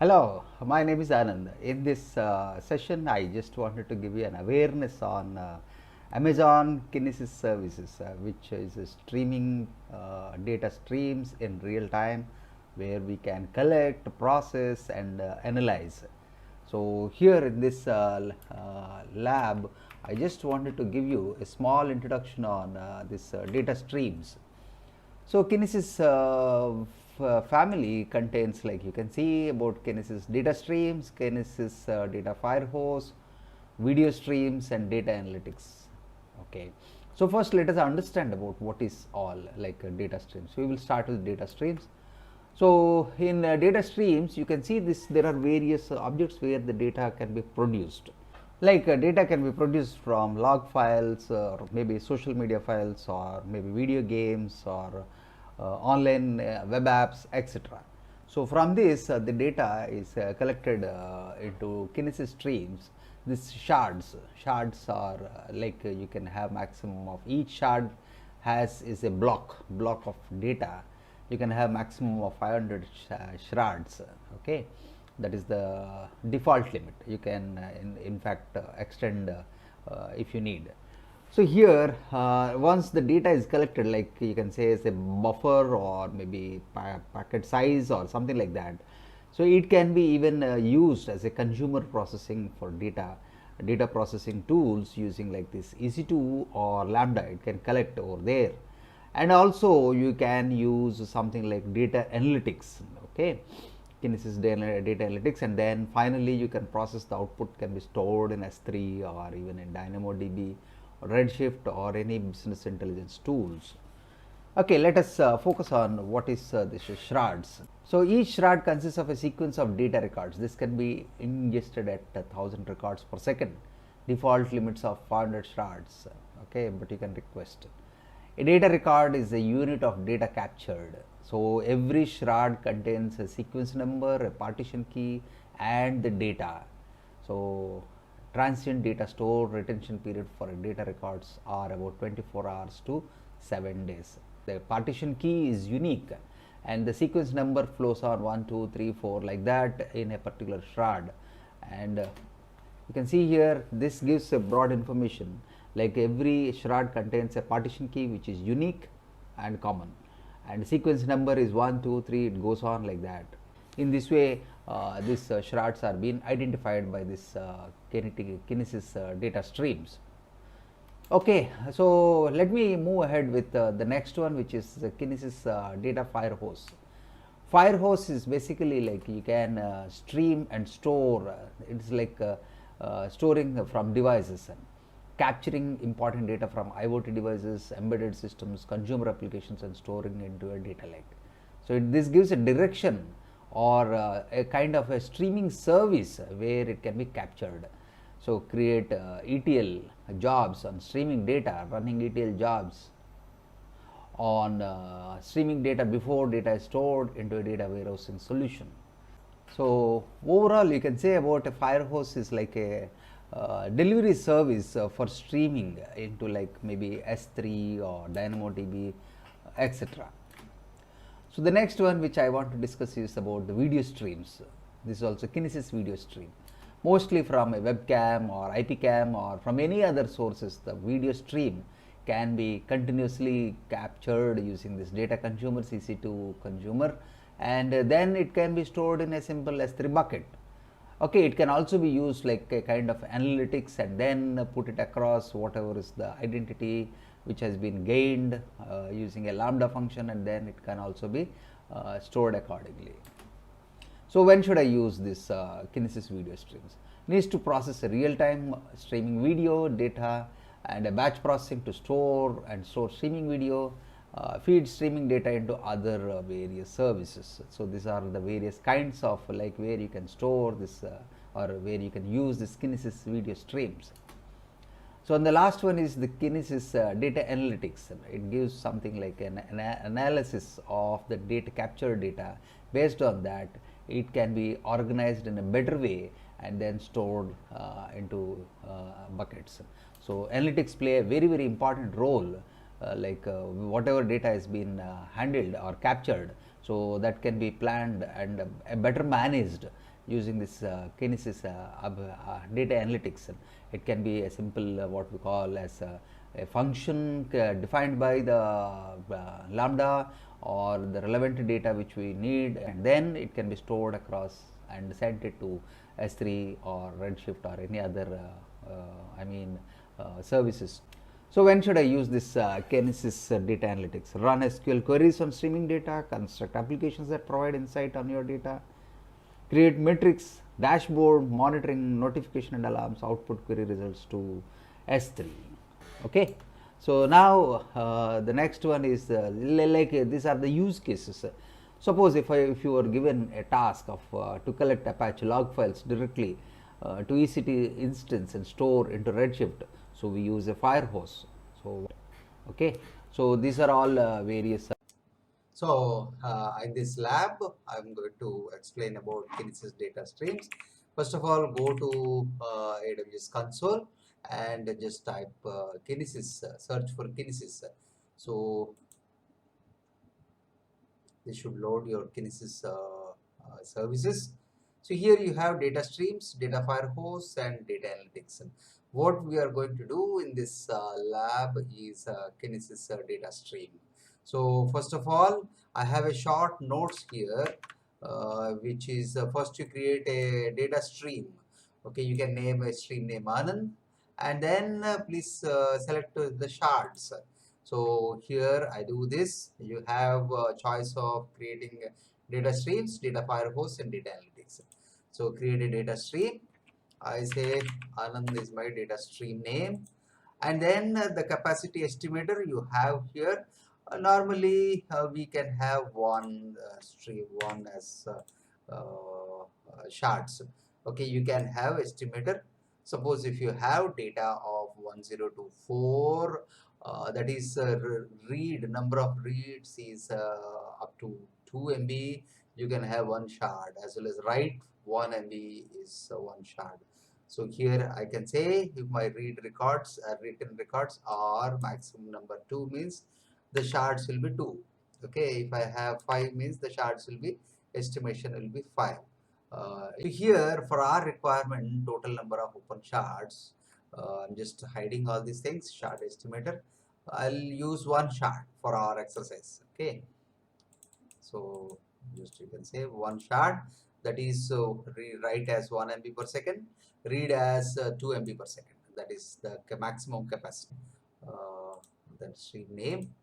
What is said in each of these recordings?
Hello, my name is Anand. In this session, I just wanted to give you an awareness on Amazon Kinesis services, which is a streaming data streams in real time, where we can collect, process, and analyze. So here in this lab, I just wanted to give you a small introduction on this data streams. So Kinesis family contains, like you can see, about Kinesis data streams, Kinesis data firehose, video streams, and data analytics. Okay. So first, let us understand about what is all like data streams. We will start with data streams. So in data streams, you can see this. There are various objects where the data can be produced. Like data can be produced from log files, or maybe social media files, or maybe video games, or online web apps, etc. So from this, the data is collected into Kinesis streams. These shards are you can have maximum of each shard is a block of data. You can have maximum of 500 shards. Okay, that is the default limit. You can in fact extend if you need. So here, once the data is collected, like you can say as a buffer or maybe packet size or something like that. So it can be even used as a consumer processing for data processing tools using like this EC2 or Lambda. It can collect over there, and also you can use something like data analytics. Okay, Kinesis data analytics, and then finally you can process the output, can be stored in S3 or even in DynamoDB, Redshift, or any business intelligence tools. Okay, let us focus on what is this shards. So each shard consists of a sequence of data records. This can be ingested at 1000 records per second. Default limits of 500 shards. Okay, but you can request. A data record is a unit of data captured. So every shard contains a sequence number, a partition key, and the data. So transient data store retention period for data records are about 24 hours to 7 days. The partition key is unique, and the sequence number flows on 1, 2, 3, 4 like that in a particular shard. And you can see here, this gives a broad information, like every shard contains a partition key which is unique and common, and sequence number is 1, 2, 3, it goes on like that. In this way, these shards are being identified by this Kinesis data streams. Okay, so let me move ahead with the next one, which is the Kinesis data firehose. Firehose is basically like you can stream and store. It's like storing from devices, capturing important data from IoT devices, embedded systems, consumer applications, and storing into a data lake. So this gives a direction or a kind of a streaming service where it can be captured. So create ETL jobs on streaming data, running ETL jobs on streaming data before data is stored into a data warehousing solution. So overall, you can say about a firehose is like a delivery service for streaming into like maybe S3 or DynamoDB, etc. So the next one which I want to discuss is about the video streams. This is also Kinesis video stream. Mostly from a webcam or IP cam or from any other sources, the video stream can be continuously captured using this data consumer CC2 consumer, and then it can be stored in a simple S3 bucket. Okay, it can also be used like a kind of analytics and then put it across whatever is the identity which has been gained using a lambda function, and then it can also be stored accordingly. So when should I use this Kinesis video streams? Needs to process a real-time streaming video data and a batch processing to store streaming video, feed streaming data into other various services. So these are the various kinds of like where you can store this or where you can use this Kinesis video streams. So and the last one is the Kinesis data analytics. It gives something like an analysis of the data, captured data. Based on that, it can be organized in a better way and then stored into buckets. So analytics play a very important role, whatever data has been handled or captured, so that can be planned and better managed using this Kinesis data analytics. It can be a simple what we call as a function defined by the lambda or the relevant data which we need, and then it can be stored across and sent it to S3 or Redshift or any other services. So when should I use this Kinesis data analytics? Run SQL queries on streaming data, construct applications that provide insight on your data, create metrics, dashboard, monitoring, notification and alarms, output query results to S3. Okay. So now the next one is these are the use cases. Suppose if you were given a task of to collect Apache log files directly to EC2 instance and store into Redshift, so we use a fire hose. So okay, so these are all various. So in this lab, I'm going to explain about Kinesis data streams. First of all, go to AWS console and just type Kinesis, search for Kinesis. So this should load your Kinesis services. So here you have data streams, data fire hose, and data analytics. What we are going to do in this lab is Kinesis data stream. So first of all, I have a short notes here, which is first you create a data stream. Okay, you can name a stream name Anand, and then please select the shards. So here I do this. You have a choice of creating data streams, data fire hose, and data analytics. So create a data stream. I say Anand is my data stream name, and then the capacity estimator you have here. Normally we can have one stream, one as shards. Okay, you can have estimator. Suppose if you have data of 1024, that is read number of reads is up to 2 MB, you can have one shard, as well as write 1 MB is one shard. So here I can say if my read records written records are maximum number 2 means the shards will be 2. Okay, if I have 5 means the shards will be estimation will be 5. Here for our requirement total number of open shards, I'm just hiding all these things, shard estimator. I'll use one shard for our exercise. Okay, so just you can say one shard, that is write as 1 MB per second, read as 2 MB per second. That is the maximum capacity. That stream name,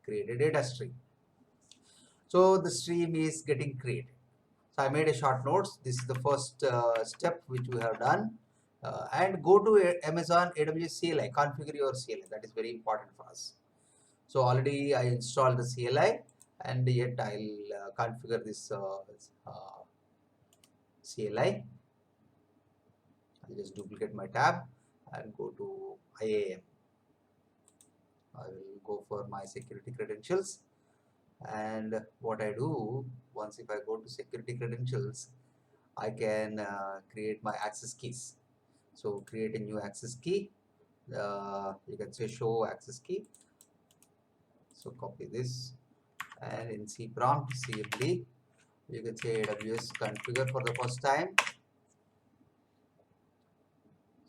create a data stream. So the stream is getting created. So I made a short notes. This is the first step which we have done. And go to Amazon AWS CLI, configure your CLI. That is very important for us. So already I installed the CLI, and yet I'll configure this CLI. I'll just duplicate my tab and go to IAM. I will go for my security credentials, and what I do once, if I go to security credentials, I can create my access keys. So create a new access key. You can say show access key. So copy this, and in C prompt cmd you can say AWS configure for the first time.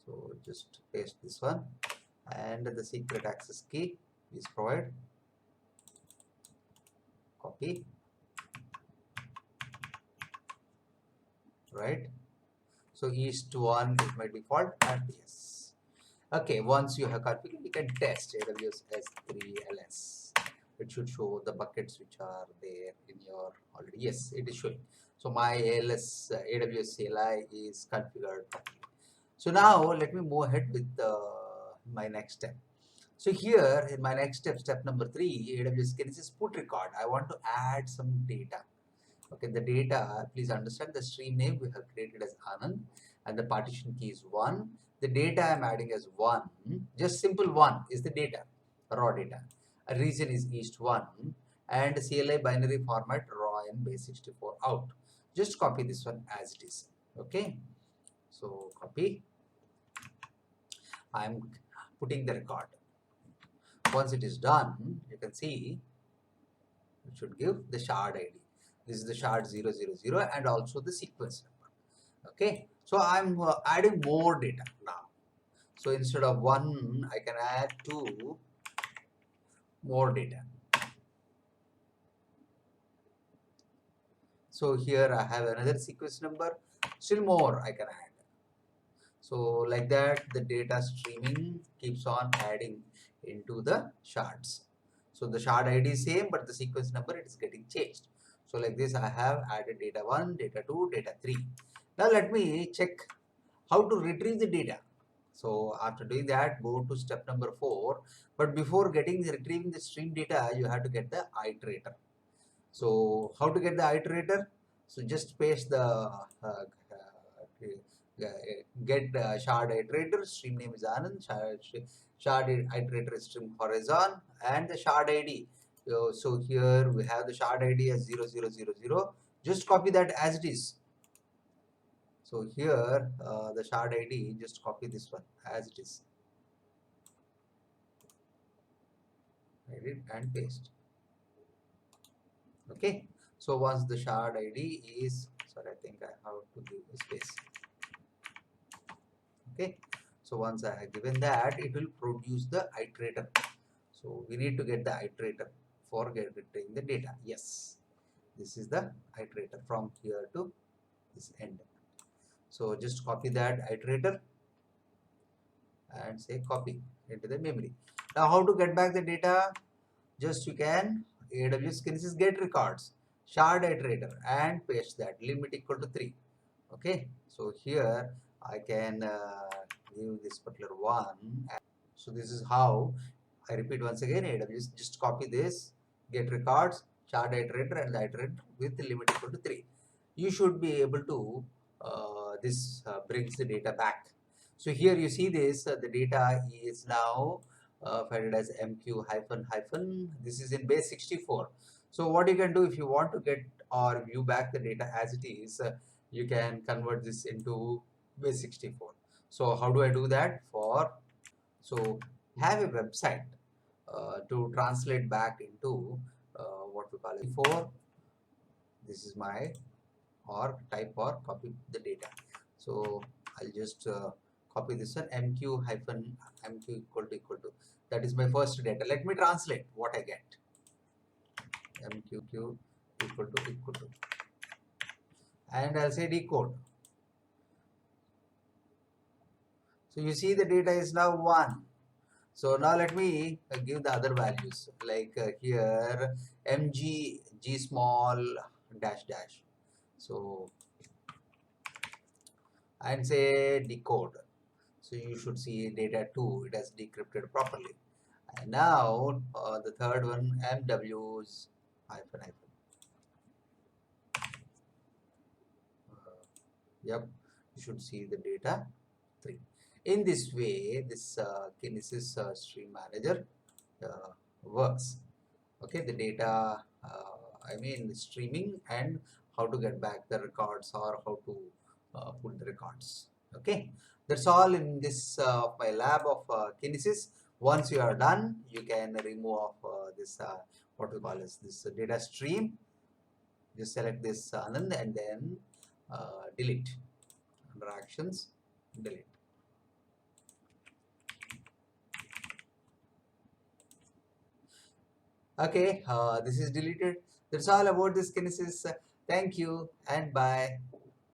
So just paste this one, and the secret access key is provide. Copy, right? So east one is my default, and yes. Okay, once you have configured, you can test AWS S3 LS. It should show the buckets which are there in your already. Yes, it is showing. So my ALS AWS CLI is configured. So now let me move ahead with my next step. So here in my next step, step number 3, AWS Kinesis put record. I want to add some data. Okay, the data, please understand the stream name we have created as Anand, and the partition key is 1. The data I'm adding as 1, just simple 1 is the data, raw data. A region is east 1, and CLI binary format raw and base 64 out. Just copy this one as it is. Okay, so copy. I'm putting the record. Once it is done, you can see it should give the shard ID. This is the shard 000 and also the sequence number. Okay, so I'm adding more data now. So instead of 1, I can add 2 more data. So here I have another sequence number, still more I can add. So like that, the data streaming keeps on adding into the shards. So the shard ID is same, but the sequence number it is getting changed. So like this, I have added data 1, data 2, data 3. Now let me check how to retrieve the data. So after doing that, go to step number 4. But before retrieving the stream data, you have to get the iterator. So how to get the iterator? So just paste the get shard iterator. Stream name is Anand. Shard iterator is stream horizon and the shard ID. So here we have the shard ID as 0000. Just copy that as it is. So here the shard ID, just copy this one as it is. Edit and paste. Okay. So once the shard ID is, sorry, I think I have to give a space. Okay. So once I have given that, it will produce the iterator. So we need to get the iterator for getting the data. Yes. This is the iterator from here to this end. So just copy that iterator and say copy into the memory. Now how to get back the data? Just you can AWS Kinesis get records, shard iterator and paste that limit equal to 3. Okay, so here I can give this particular one. So this is how I repeat once again. AWS just copy this, get records, shard iterator and the iterator with the limit equal to 3. You should be able to this brings the data back. So here you see this the data is now fed as MQ hyphen hyphen. This is in base 64. So what you can do if you want to get or view back the data as it is, you can convert this into base 64. So how do I do that? So have a website to translate back into what we call it. Before this is my or type or copy the data. So I'll just copy this one MQ hyphen MQ equal to that is my first data. Let me translate what I get. MQQ equal to and I'll say decode. So you see the data is now 1. So now let me give the other values like here mg g small dash dash. So and say decode. So you should see data 2, it has decrypted properly. And now the third one MW's hyphen hyphen. Yep, you should see the data 3. In this way, this Kinesis Stream Manager works. Okay, the data, I mean streaming and how to get back the records or how to put the records. Okay, that's all in this my lab of Kinesis. Once you are done, you can remove this what we call this data stream. Just select this Anand and then delete. Under actions, delete. Okay, this is deleted. That's all about this Kinesis. Thank you and bye.